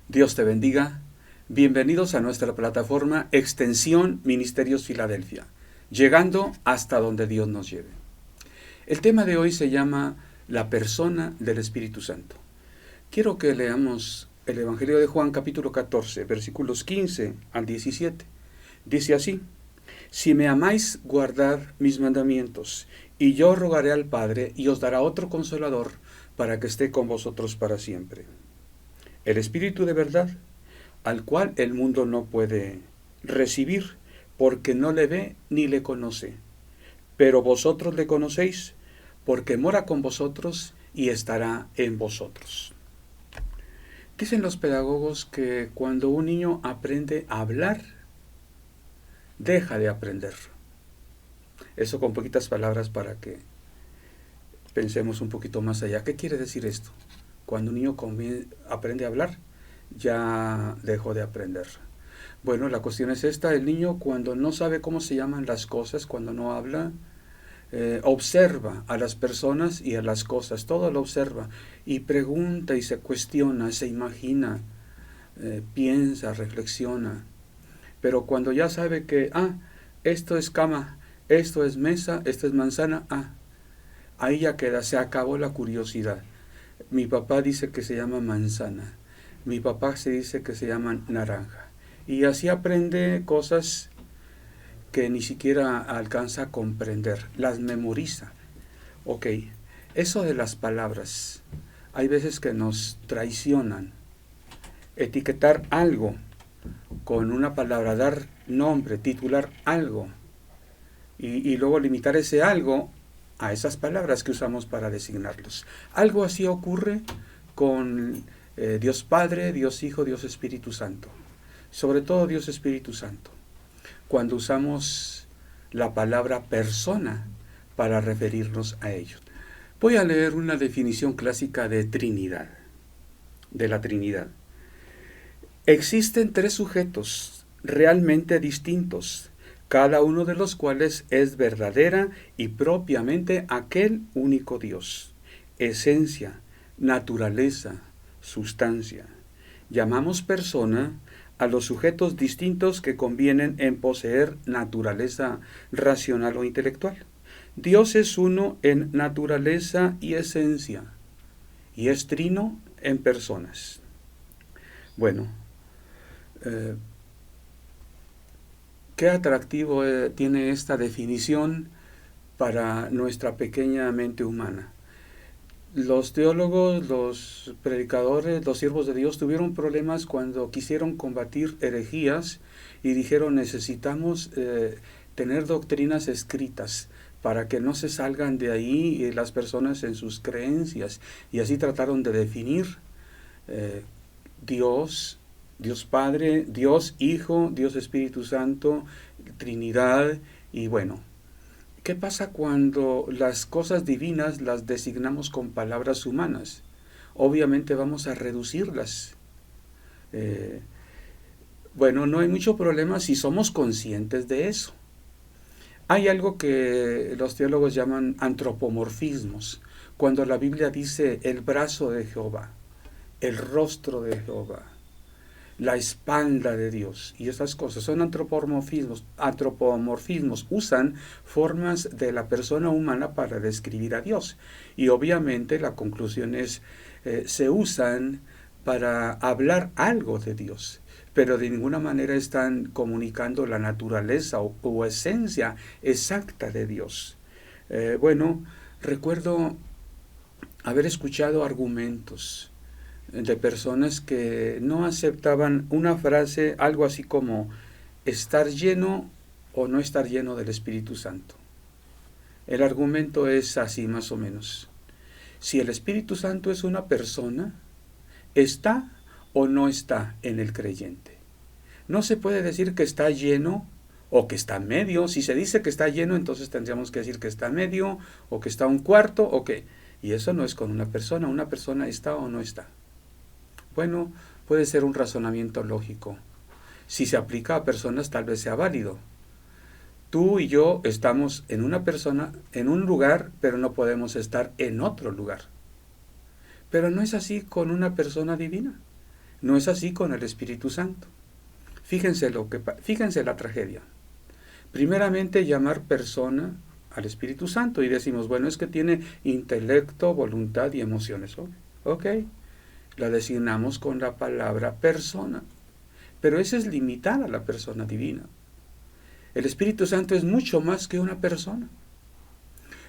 Dios te bendiga. Bienvenidos a nuestra plataforma Extensión Ministerios Filadelfia, llegando hasta donde Dios nos lleve. El tema de hoy se llama la persona del Espíritu Santo. Quiero que leamos el Evangelio de Juan capítulo 14, versículos 15 al 17. Dice así: Si me amáis, guardad mis mandamientos, y yo rogaré al Padre, y os dará otro Consolador, para que esté con vosotros para siempre. El Espíritu de verdad, al cual el mundo no puede recibir, porque no le ve ni le conoce. Pero vosotros le conocéis, porque mora con vosotros y estará en vosotros. Dicen los pedagogos que cuando un niño aprende a hablar, deja de aprender. Eso con poquitas palabras para que pensemos un poquito más allá. ¿Qué quiere decir esto? Cuando un niño aprende a hablar, ya dejó de aprender. Bueno, la cuestión es esta: el niño, cuando no sabe cómo se llaman las cosas, cuando no habla, observa a las personas y a las cosas, todo lo observa, y pregunta y se cuestiona, se imagina, piensa, reflexiona. Pero cuando ya sabe que, esto es cama, esto es mesa, esto es manzana, ahí ya queda, se acabó la curiosidad. Mi papá dice que se llama manzana, mi papá se dice que se llama naranja. Y así aprende cosas que ni siquiera alcanza a comprender, las memoriza. Ok, eso de las palabras, hay veces que nos traicionan. Etiquetar algo con una palabra, dar nombre, titular algo, y luego limitar ese algo a esas palabras que usamos para designarlos. Algo así ocurre con Dios Padre, Dios Hijo, Dios Espíritu Santo. Sobre todo Dios Espíritu Santo. Cuando usamos la palabra persona para referirnos a ellos. Voy a leer una definición clásica de Trinidad, de la Trinidad. Existen tres sujetos realmente distintos, cada uno de los cuales es verdadera y propiamente aquel único Dios, esencia, naturaleza, sustancia. Llamamos persona a los sujetos distintos que convienen en poseer naturaleza racional o intelectual. Dios es uno en naturaleza y esencia, y es trino en personas. Bueno, qué atractivo tiene esta definición para nuestra pequeña mente humana. Los teólogos, los predicadores, los siervos de Dios tuvieron problemas cuando quisieron combatir herejías y dijeron: necesitamos tener doctrinas escritas para que no se salgan de ahí las personas en sus creencias. Y así trataron de definir Dios, Dios Padre, Dios Hijo, Dios Espíritu Santo, Trinidad. Y bueno, ¿qué pasa cuando las cosas divinas las designamos con palabras humanas? Obviamente vamos a reducirlas. Bueno, no hay mucho problema si somos conscientes de eso. Hay algo que los teólogos llaman antropomorfismos. Cuando la Biblia dice el brazo de Jehová, el rostro de Jehová, la espalda de Dios, y esas cosas son antropomorfismos. Usan formas de la persona humana para describir a Dios, y obviamente la conclusión es se usan para hablar algo de Dios, pero de ninguna manera están comunicando la naturaleza o esencia exacta de Dios. Bueno, recuerdo haber escuchado argumentos de personas que no aceptaban una frase, algo así como estar lleno o no estar lleno del Espíritu Santo. El argumento es así más o menos: si el Espíritu Santo es una persona, ¿está o no está en el creyente? No se puede decir que está lleno o que está medio. Si se dice que está lleno, entonces tendríamos que decir que está medio, o que está un cuarto, o que... Y eso no es con una persona. Una persona está o no está. Bueno, puede ser un razonamiento lógico. Si se aplica a personas, tal vez sea válido. Tú y yo estamos en una persona, en un lugar, pero no podemos estar en otro lugar. Pero no es así con una persona divina. No es así con el Espíritu Santo. Fíjense fíjense la tragedia. Primeramente, llamar persona al Espíritu Santo y decimos, bueno, es que tiene intelecto, voluntad y emociones. Ok, la designamos con la palabra persona, pero esa es limitada a la persona divina. El Espíritu Santo es mucho más que una persona.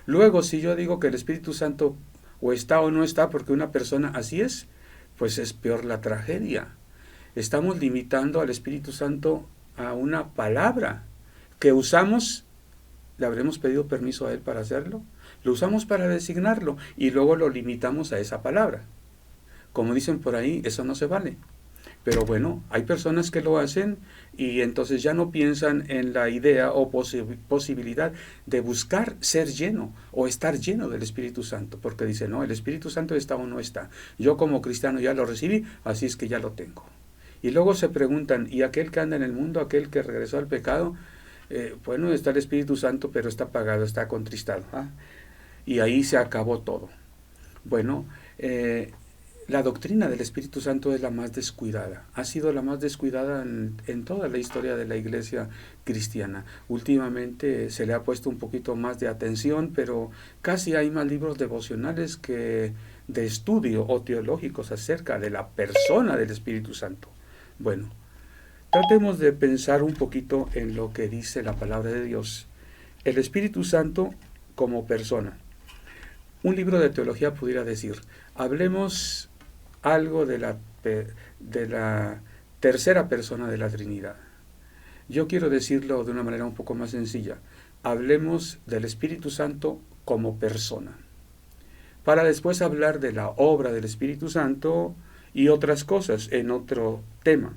Luego, si yo digo que el Espíritu Santo o está o no está porque una persona así es, pues es peor la tragedia. Estamos limitando al Espíritu Santo a una palabra que usamos. ¿Le habremos pedido permiso a Él para hacerlo? Lo usamos para designarlo y luego lo limitamos a esa palabra. Como dicen por ahí, eso no se vale. Pero bueno, hay personas que lo hacen y entonces ya no piensan en la idea o posibilidad de buscar ser lleno o estar lleno del Espíritu Santo, porque dicen, no, el Espíritu Santo está o no está. Yo como cristiano ya lo recibí, así es que ya lo tengo. Y luego se preguntan, ¿y aquel que anda en el mundo, aquel que regresó al pecado? Bueno, está el Espíritu Santo, pero está apagado, está contristado. Y ahí se acabó todo. Bueno, la doctrina del Espíritu Santo es la más descuidada. Ha sido la más descuidada en toda la historia de la iglesia cristiana. Últimamente se le ha puesto un poquito más de atención, pero casi hay más libros devocionales que de estudio o teológicos acerca de la persona del Espíritu Santo. Bueno, tratemos de pensar un poquito en lo que dice la palabra de Dios. El Espíritu Santo como persona. Un libro de teología pudiera decir, hablemos algo de la tercera persona de la Trinidad. Yo quiero decirlo de una manera un poco más sencilla. Hablemos del Espíritu Santo como persona, para después hablar de la obra del Espíritu Santo y otras cosas en otro tema.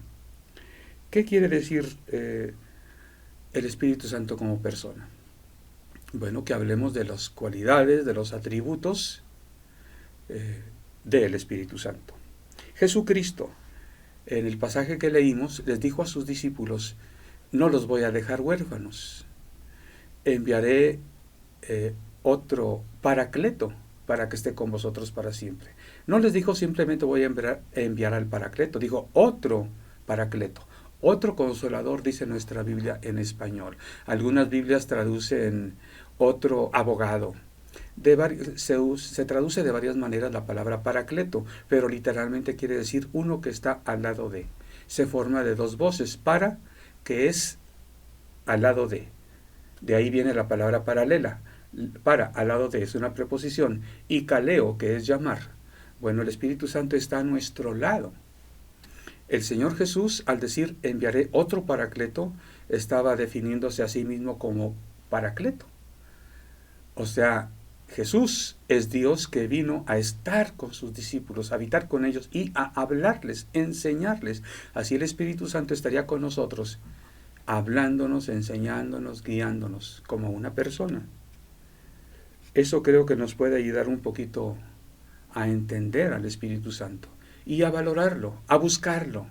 ¿Qué quiere decir el Espíritu Santo como persona? Bueno, que hablemos de las cualidades, de los atributos del Espíritu Santo. Jesucristo, en el pasaje que leímos, les dijo a sus discípulos, no los voy a dejar huérfanos, enviaré otro Paracleto para que esté con vosotros para siempre. No les dijo simplemente voy a enviar al Paracleto, dijo otro Paracleto. Otro consolador, dice nuestra Biblia en español. Algunas Biblias traducen otro abogado. Se traduce de varias maneras la palabra paracleto, pero literalmente quiere decir uno que está al lado de. Se forma de dos voces, para, que es al lado de. De ahí viene la palabra paralela. Para, al lado de, es una preposición. Y kaleo, que es llamar. Bueno, el Espíritu Santo está a nuestro lado. El Señor Jesús, al decir enviaré otro Paracleto, estaba definiéndose a sí mismo como Paracleto. O sea, Jesús es Dios que vino a estar con sus discípulos, a habitar con ellos y a hablarles, enseñarles. Así el Espíritu Santo estaría con nosotros, hablándonos, enseñándonos, guiándonos como una persona. Eso creo que nos puede ayudar un poquito a entender al Espíritu Santo y a valorarlo, a buscarlo,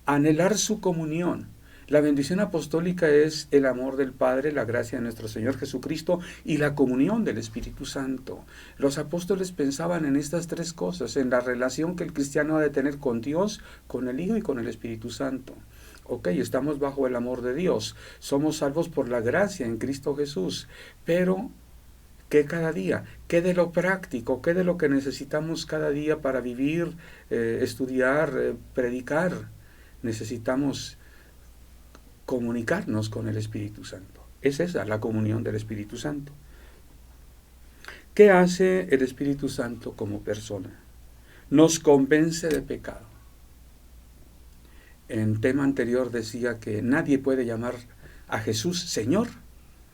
a anhelar su comunión. La bendición apostólica es el amor del Padre, la gracia de nuestro Señor Jesucristo y la comunión del Espíritu Santo. Los apóstoles pensaban en estas tres cosas, en la relación que el cristiano ha de tener con Dios, con el Hijo y con el Espíritu Santo. Ok, estamos bajo el amor de Dios, somos salvos por la gracia en Cristo Jesús, pero ¿qué cada día? ¿Qué de lo práctico? ¿Qué de lo que necesitamos cada día para vivir, estudiar, predicar? Necesitamos comunicarnos con el Espíritu Santo. Es esa la comunión del Espíritu Santo. ¿Qué hace el Espíritu Santo como persona? Nos convence de pecado. En tema anterior decía que nadie puede llamar a Jesús Señor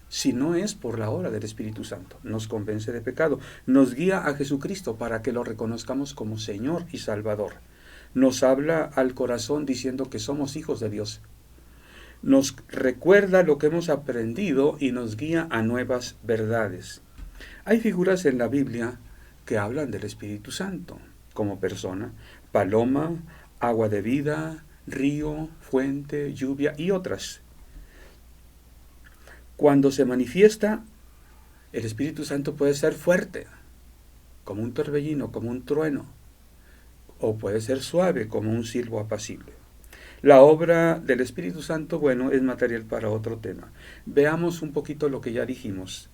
si no es por la obra del Espíritu Santo. Nos convence de pecado, nos guía a Jesucristo para que lo reconozcamos como Señor y Salvador. Nos habla al corazón diciendo que somos hijos de Dios. Nos recuerda lo que hemos aprendido y nos guía a nuevas verdades. Hay figuras en la Biblia que hablan del Espíritu Santo como persona: paloma, agua de vida, río, fuente, lluvia y otras. Cuando se manifiesta, el Espíritu Santo puede ser fuerte, como un torbellino, como un trueno, o puede ser suave como un silbo apacible. La obra del Espíritu Santo, bueno, es material para otro tema. Veamos un poquito lo que ya dijimos.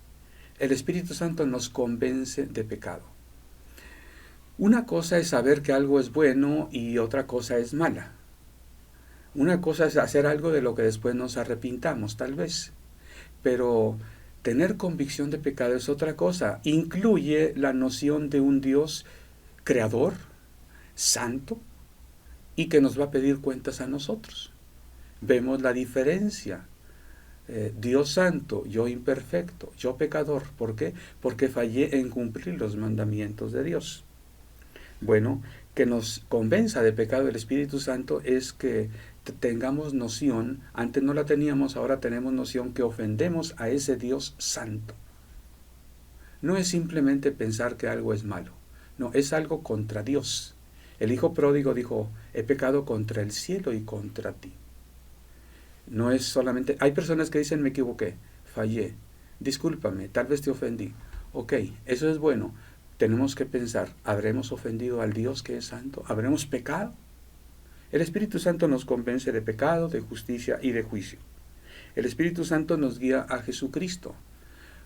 El Espíritu Santo nos convence de pecado. Una cosa es saber que algo es bueno y otra cosa es mala. Una cosa es hacer algo de lo que después nos arrepintamos, tal vez. Pero tener convicción de pecado es otra cosa. Incluye la noción de un Dios creador, santo, y que nos va a pedir cuentas a nosotros. Vemos la diferencia. Dios santo, yo imperfecto, yo pecador. ¿Por qué? Porque fallé en cumplir los mandamientos de Dios. Bueno, que nos convenza de pecado el Espíritu Santo es que tengamos noción, antes no la teníamos, ahora tenemos noción que ofendemos a ese Dios santo. No es simplemente pensar que algo es malo, no, es algo contra Dios. El hijo pródigo dijo, he pecado contra el cielo y contra ti. No es solamente, hay personas que dicen, me equivoqué, fallé, discúlpame, tal vez te ofendí. Ok, eso es bueno. Tenemos que pensar, ¿habremos ofendido al Dios que es santo? ¿Habremos pecado? El Espíritu Santo nos convence de pecado, de justicia y de juicio. El Espíritu Santo nos guía a Jesucristo.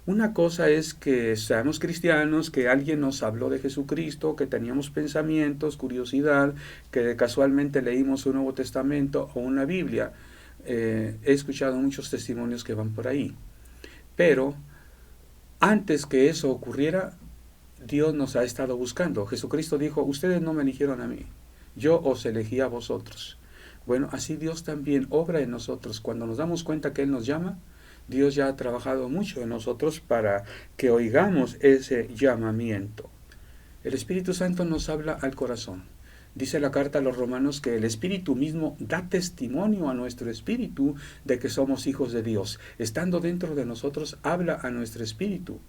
Una cosa es que seamos cristianos, que alguien nos habló de Jesucristo, que teníamos pensamientos, curiosidad, que casualmente leímos un Nuevo Testamento o una Biblia. He escuchado muchos testimonios que van por ahí. Pero antes que eso ocurriera, Dios nos ha estado buscando. Jesucristo dijo, ustedes no me eligieron a mí, yo os elegí a vosotros. Bueno, así Dios también obra en nosotros. Cuando nos damos cuenta que Él nos llama, Dios ya ha trabajado mucho en nosotros para que oigamos ese llamamiento. El Espíritu Santo nos habla al corazón. Dice la carta a los Romanos que el Espíritu mismo da testimonio a nuestro espíritu de que somos hijos de Dios. Estando dentro de nosotros, habla a nuestro espíritu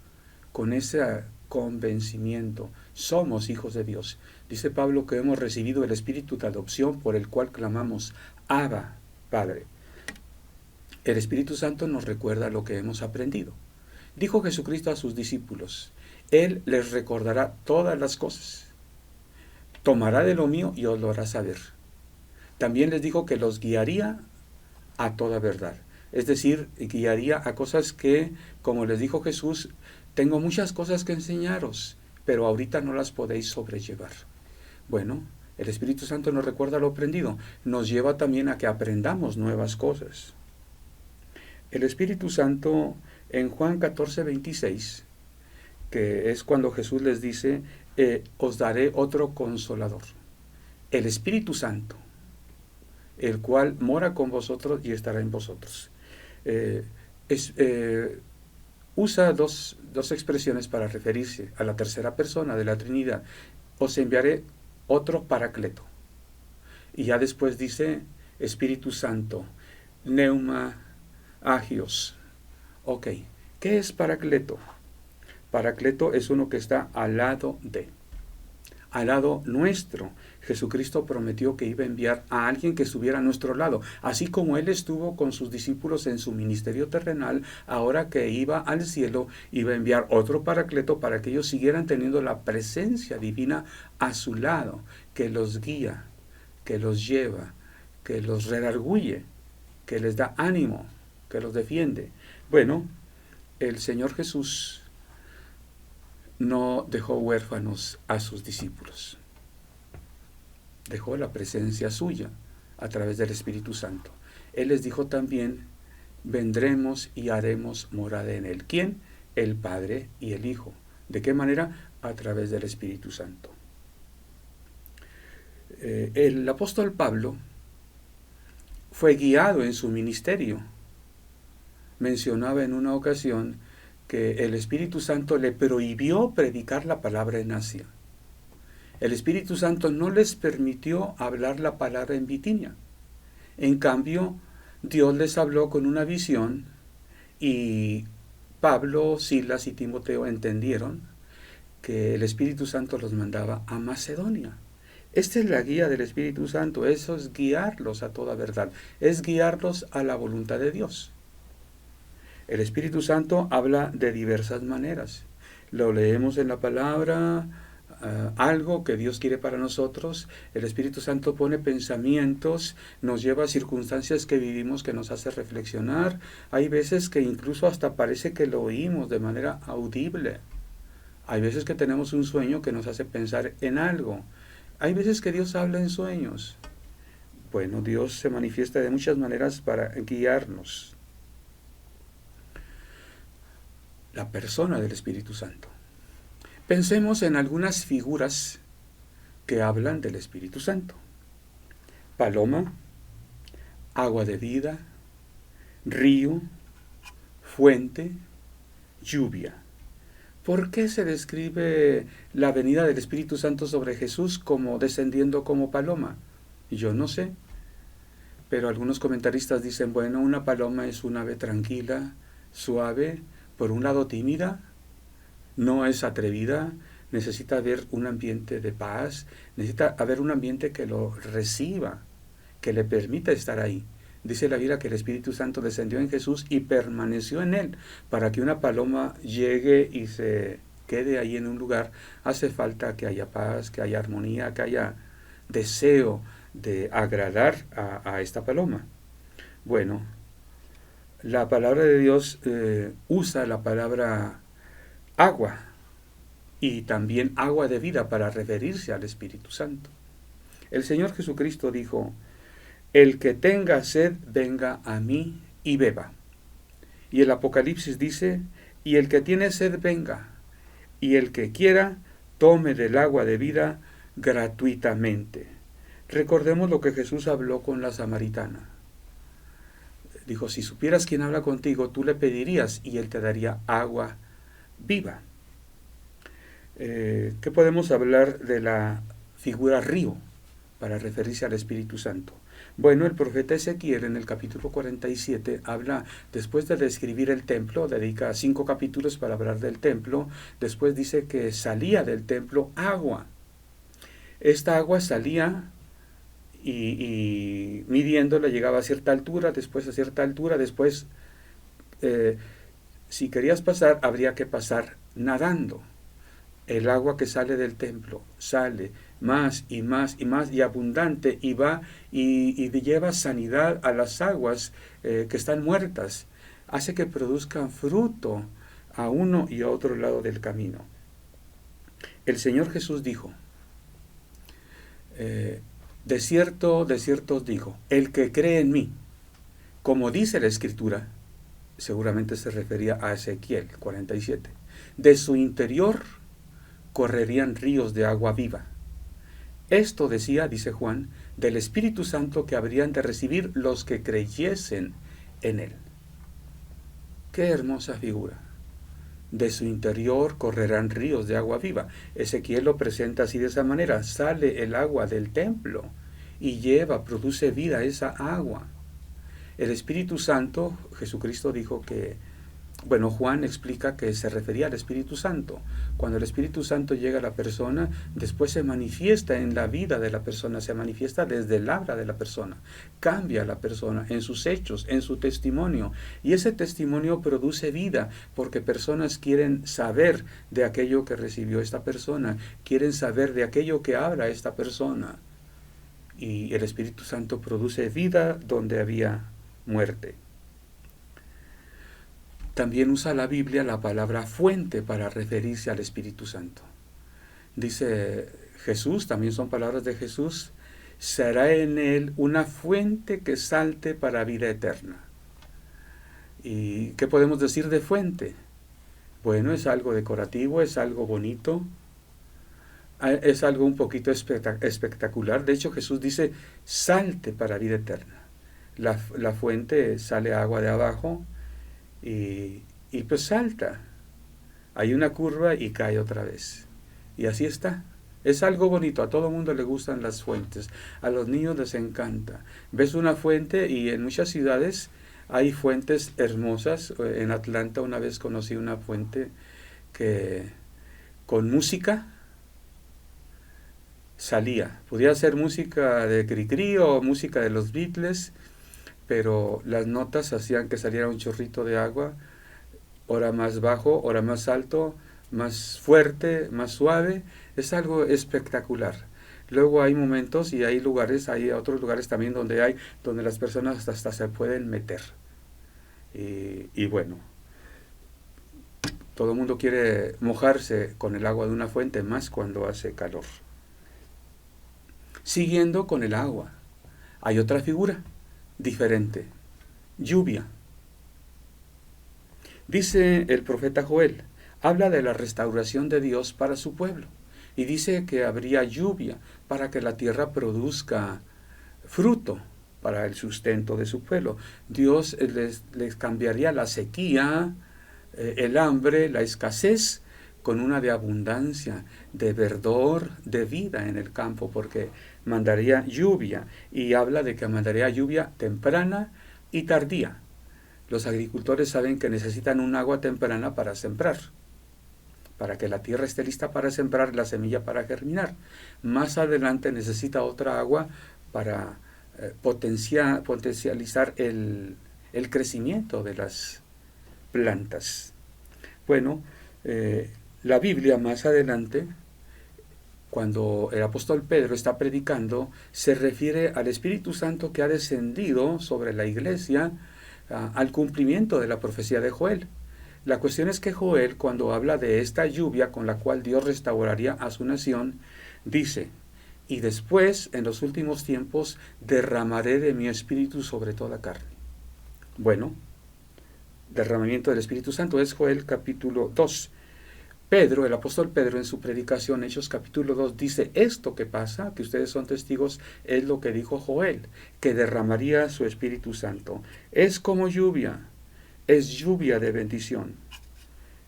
con ese convencimiento. Somos hijos de Dios. Dice Pablo que hemos recibido el Espíritu de adopción por el cual clamamos, Abba, Padre. El Espíritu Santo nos recuerda lo que hemos aprendido. Dijo Jesucristo a sus discípulos, Él les recordará todas las cosas. Tomará de lo mío y os lo hará saber. También les dijo que los guiaría a toda verdad. Es decir, guiaría a cosas que, como les dijo Jesús, tengo muchas cosas que enseñaros, pero ahorita no las podéis sobrellevar. Bueno, el Espíritu Santo nos recuerda lo aprendido, nos lleva también a que aprendamos nuevas cosas. El Espíritu Santo en Juan 14:26, que es cuando Jesús les dice, os daré otro consolador, el Espíritu Santo, el cual mora con vosotros y estará en vosotros. Usa dos expresiones para referirse a la tercera persona de la Trinidad. Os enviaré otro Paracleto. Y ya después dice Espíritu Santo, Neuma Agios. Ok, ¿qué es Paracleto? Paracleto es uno que está al lado nuestro. Jesucristo prometió que iba a enviar a alguien que estuviera a nuestro lado. Así como Él estuvo con sus discípulos en su ministerio terrenal, ahora que iba al cielo, iba a enviar otro Paracleto para que ellos siguieran teniendo la presencia divina a su lado, que los guía, que los lleva, que los redarguye, que les da ánimo, que los defiende. Bueno, el Señor Jesús no dejó huérfanos a sus discípulos. Dejó la presencia suya a través del Espíritu Santo. Él les dijo también, vendremos y haremos morada en Él. ¿Quién? El Padre y el Hijo. ¿De qué manera? A través del Espíritu Santo. El apóstol Pablo fue guiado en su ministerio. Mencionaba en una ocasión que el Espíritu Santo le prohibió predicar la palabra en Asia. El Espíritu Santo no les permitió hablar la palabra en Bitinia. En cambio, Dios les habló con una visión y Pablo, Silas y Timoteo entendieron que el Espíritu Santo los mandaba a Macedonia. Esta es la guía del Espíritu Santo, eso es guiarlos a toda verdad, es guiarlos a la voluntad de Dios. El Espíritu Santo habla de diversas maneras. Lo leemos en la palabra, algo que Dios quiere para nosotros. El Espíritu Santo pone pensamientos, nos lleva a circunstancias que vivimos que nos hace reflexionar. Hay veces que incluso hasta parece que lo oímos de manera audible. Hay veces que tenemos un sueño que nos hace pensar en algo. Hay veces que Dios habla en sueños. Bueno, Dios se manifiesta de muchas maneras para guiarnos. La persona del Espíritu Santo. Pensemos en algunas figuras que hablan del Espíritu Santo. Paloma, agua de vida, río, fuente, lluvia. ¿Por qué se describe la venida del Espíritu Santo sobre Jesús como descendiendo como paloma? Yo no sé, pero algunos comentaristas dicen, bueno, una paloma es un ave tranquila, suave, por un lado tímida, no es atrevida, necesita haber un ambiente de paz, necesita haber un ambiente que lo reciba, que le permita estar ahí. Dice la Biblia que el Espíritu Santo descendió en Jesús y permaneció en él. Para que una paloma llegue y se quede ahí en un lugar, hace falta que haya paz, que haya armonía, que haya deseo de agradar a esta paloma. Bueno, la palabra de Dios usa la palabra agua y también agua de vida para referirse al Espíritu Santo. El Señor Jesucristo dijo, el que tenga sed, venga a mí y beba. Y el Apocalipsis dice, y el que tiene sed, venga, y el que quiera, tome del agua de vida gratuitamente. Recordemos lo que Jesús habló con la samaritana. Dijo, si supieras quién habla contigo, tú le pedirías y él te daría agua viva. ¿Qué podemos hablar de la figura río para referirse al Espíritu Santo? Bueno, el profeta Ezequiel en el capítulo 47 habla, después de describir el templo, dedica 5 capítulos para hablar del templo, después dice que salía del templo agua. Esta agua salía y midiéndola llegaba a cierta altura, después a cierta altura, después si querías pasar habría que pasar nadando. El agua que sale del templo sale más y más y más y abundante y va y lleva sanidad a las aguas que están muertas, hace que produzcan fruto a uno y a otro lado del camino. El Señor Jesús dijo, de cierto os digo, el que cree en mí, como dice la Escritura, seguramente se refería a Ezequiel 47, de su interior correrían ríos de agua viva. Esto decía, dice Juan, del Espíritu Santo que habrían de recibir los que creyesen en él. ¡Qué hermosa figura! De su interior correrán ríos de agua viva. Ezequiel lo presenta así de esa manera. Sale el agua del templo y produce vida a esa agua. El Espíritu Santo, Jesucristo dijo que, Juan explica que se refería al Espíritu Santo. Cuando el Espíritu Santo llega a la persona, después se manifiesta en la vida de la persona, se manifiesta desde el habla de la persona, cambia a la persona en sus hechos, en su testimonio, y ese testimonio produce vida, porque personas quieren saber de aquello que recibió esta persona, quieren saber de aquello que habla esta persona, y el Espíritu Santo produce vida donde había muerte. También usa la Biblia la palabra fuente para referirse al Espíritu Santo. Dice Jesús, también son palabras de Jesús, será en él una fuente que salte para vida eterna. ¿Y qué podemos decir de fuente? Bueno, es algo decorativo, es algo bonito, es algo un poquito espectacular. De hecho, Jesús dice, salte para vida eterna. La fuente sale agua de abajo, y pues salta, hay una curva y cae otra vez, y así está. Es algo bonito, a todo el mundo le gustan las fuentes, a los niños les encanta. Ves una fuente y en muchas ciudades hay fuentes hermosas. En Atlanta una vez conocí una fuente que con música salía, podía ser música de Cricri o música de los Beatles, pero las notas hacían que saliera un chorrito de agua, ora más bajo, ora más alto, más fuerte, más suave, es algo espectacular. Luego hay momentos y hay lugares, hay otros lugares también donde las personas hasta se pueden meter. Y bueno, todo el mundo quiere mojarse con el agua de una fuente, más cuando hace calor. Siguiendo con el agua, hay otra figura diferente, lluvia. Dice el profeta Joel, habla de la restauración de Dios para su pueblo y dice que habría lluvia para que la tierra produzca fruto para el sustento de su pueblo. Dios les cambiaría la sequía, el hambre, la escasez, con una de abundancia, de verdor, de vida en el campo, porque mandaría lluvia, y habla de que mandaría lluvia temprana y tardía. Los agricultores saben que necesitan un agua temprana para sembrar, para que la tierra esté lista para sembrar, la semilla para germinar. Más adelante necesita otra agua para potencializar el crecimiento de las plantas. Bueno, la Biblia más adelante, cuando el apóstol Pedro está predicando, se refiere al Espíritu Santo que ha descendido sobre la iglesia al cumplimiento de la profecía de Joel. La cuestión es que Joel, cuando habla de esta lluvia con la cual Dios restauraría a su nación, dice, y después, en los últimos tiempos, derramaré de mi espíritu sobre toda carne. Bueno, derramamiento del Espíritu Santo es Joel capítulo 2. Pedro, el apóstol Pedro, en su predicación, Hechos capítulo 2, dice, esto que pasa, que ustedes son testigos, es lo que dijo Joel, que derramaría su Espíritu Santo. Es como lluvia, es lluvia de bendición.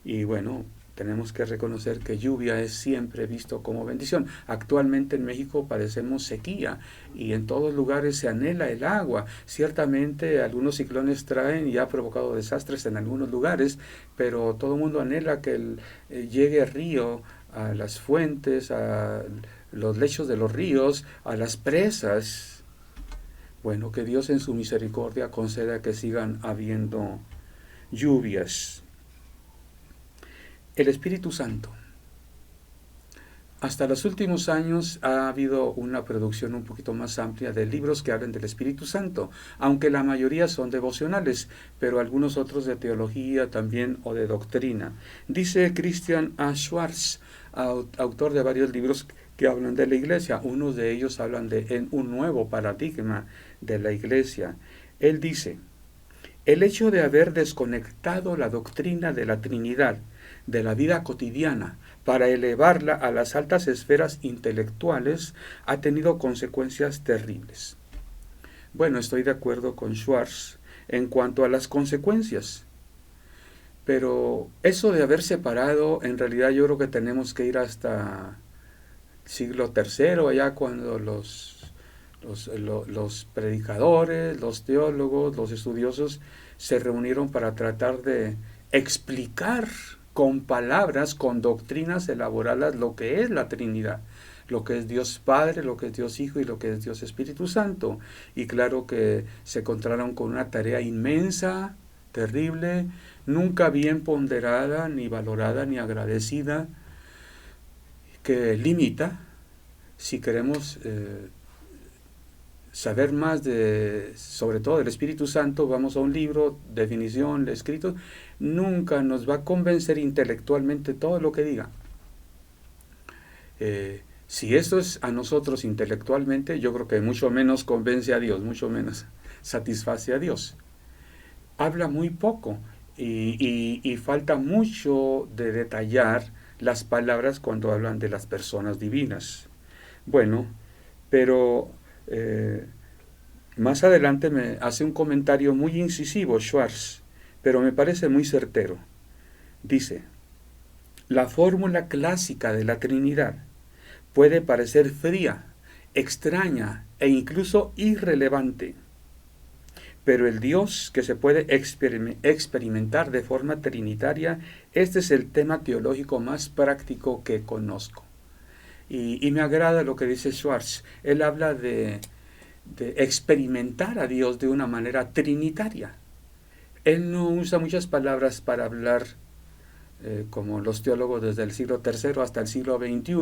Y bueno, tenemos que reconocer que lluvia es siempre visto como bendición. Actualmente en México padecemos sequía y en todos lugares se anhela el agua. Ciertamente algunos ciclones traen y ha provocado desastres en algunos lugares, pero todo el mundo anhela que llegue el río a las fuentes, a los lechos de los ríos, a las presas. Bueno, que Dios en su misericordia conceda que sigan habiendo lluvias. El Espíritu Santo. Hasta los últimos años ha habido una producción un poquito más amplia de libros que hablan del Espíritu Santo, aunque la mayoría son devocionales, pero algunos otros de teología también o de doctrina. Dice Christian A. Schwartz, autor de varios libros que hablan de la iglesia, unos de ellos hablan de un nuevo paradigma de la iglesia. Él dice, el hecho de haber desconectado la doctrina de la Trinidad de la vida cotidiana para elevarla a las altas esferas intelectuales ha tenido consecuencias terribles. Bueno, estoy de acuerdo con Schwartz en cuanto a las consecuencias, pero eso de haber separado, en realidad yo creo que tenemos que ir hasta siglo III, allá cuando los predicadores, los teólogos, los estudiosos se reunieron para tratar de explicar con palabras, con doctrinas elaboradas lo que es la Trinidad, lo que es Dios Padre, lo que es Dios Hijo y lo que es Dios Espíritu Santo. Y claro que se encontraron con una tarea inmensa, terrible, nunca bien ponderada, ni valorada, ni agradecida, que limita, si queremos saber más sobre todo del Espíritu Santo, vamos a un libro, definición, escrito, nunca nos va a convencer intelectualmente todo lo que diga. Si esto es a nosotros intelectualmente, yo creo que mucho menos convence a Dios, mucho menos satisface a Dios. Habla muy poco y falta mucho de detallar las palabras cuando hablan de las personas divinas. Bueno, pero más adelante me hace un comentario muy incisivo Schwartz, pero me parece muy certero. Dice, la fórmula clásica de la Trinidad puede parecer fría, extraña e incluso irrelevante, pero el Dios que se puede experimentar de forma trinitaria, este es el tema teológico más práctico que conozco. Y me agrada lo que dice Schwartz. Él habla de experimentar a Dios de una manera trinitaria. Él no usa muchas palabras para hablar como los teólogos desde el siglo III hasta el siglo XXI.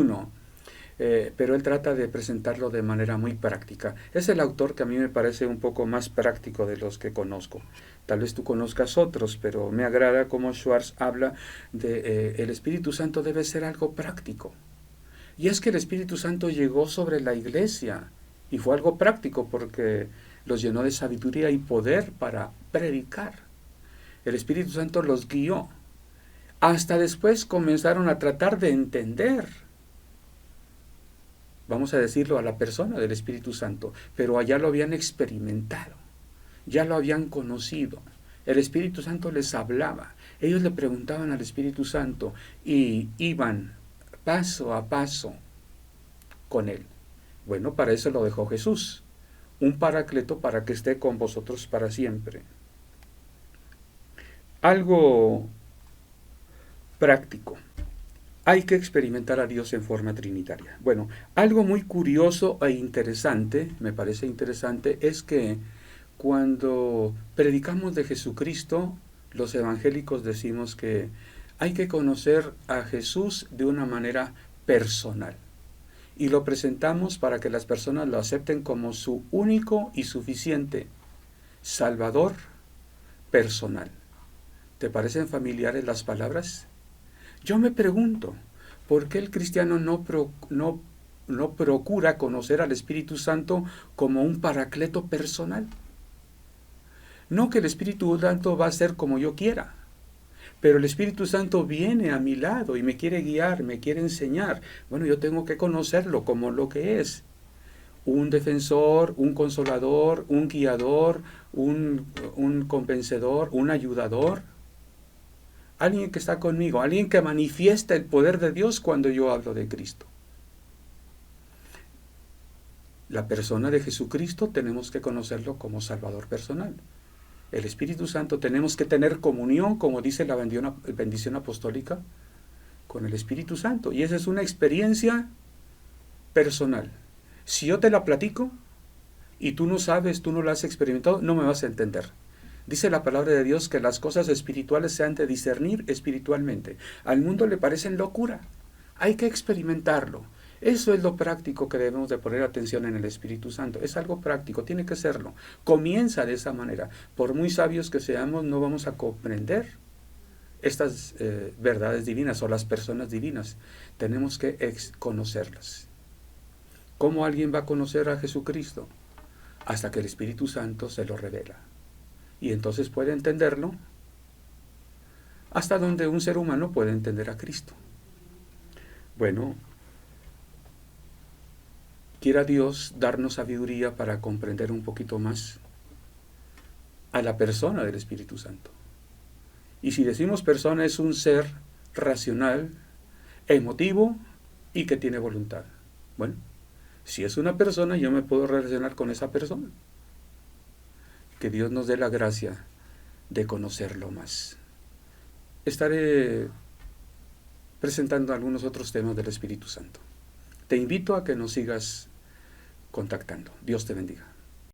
Pero él trata de presentarlo de manera muy práctica. Es el autor que a mí me parece un poco más práctico de los que conozco. Tal vez tú conozcas otros, pero me agrada cómo Schwartz habla de el Espíritu Santo debe ser algo práctico. Y es que el Espíritu Santo llegó sobre la iglesia y fue algo práctico porque los llenó de sabiduría y poder para predicar. El Espíritu Santo los guió. Hasta después comenzaron a tratar de entender, vamos a decirlo, a la persona del Espíritu Santo, pero allá lo habían experimentado, ya lo habían conocido. El Espíritu Santo les hablaba, ellos le preguntaban al Espíritu Santo y iban paso a paso con él. Bueno, para eso lo dejó Jesús, un paracleto para que esté con vosotros para siempre. Algo práctico. Hay que experimentar a Dios en forma trinitaria. Bueno, algo muy curioso e interesante, me parece interesante, es que cuando predicamos de Jesucristo, los evangélicos decimos que hay que conocer a Jesús de una manera personal. Y lo presentamos para que las personas lo acepten como su único y suficiente Salvador personal. ¿Te parecen familiares las palabras? Yo me pregunto, ¿por qué el cristiano no procura conocer al Espíritu Santo como un paracleto personal? No que el Espíritu Santo va a ser como yo quiera, pero el Espíritu Santo viene a mi lado y me quiere guiar, me quiere enseñar. Bueno, yo tengo que conocerlo como lo que es. Un defensor, un consolador, un guiador, un convencedor, un ayudador. Alguien que está conmigo, alguien que manifiesta el poder de Dios cuando yo hablo de Cristo. La persona de Jesucristo tenemos que conocerlo como Salvador personal. El Espíritu Santo tenemos que tener comunión, como dice la bendición apostólica, con el Espíritu Santo. Y esa es una experiencia personal. Si yo te la platico y tú no sabes, tú no la has experimentado, no me vas a entender. Dice la palabra de Dios que las cosas espirituales se han de discernir espiritualmente. Al mundo le parecen locura. Hay que experimentarlo. Eso es lo práctico que debemos de poner atención en el Espíritu Santo. Es algo práctico, tiene que serlo. Comienza de esa manera. Por muy sabios que seamos, no vamos a comprender estas verdades divinas o las personas divinas. Tenemos que conocerlas. ¿Cómo alguien va a conocer a Jesucristo? Hasta que el Espíritu Santo se lo revela. Y entonces puede entenderlo hasta donde un ser humano puede entender a Cristo. Bueno, quiera Dios darnos sabiduría para comprender un poquito más a la persona del Espíritu Santo. Y si decimos persona, es un ser racional, emotivo y que tiene voluntad. Bueno, si es una persona, yo me puedo relacionar con esa persona. Que Dios nos dé la gracia de conocerlo más. Estaré presentando algunos otros temas del Espíritu Santo. Te invito a que nos sigas contactando. Dios te bendiga.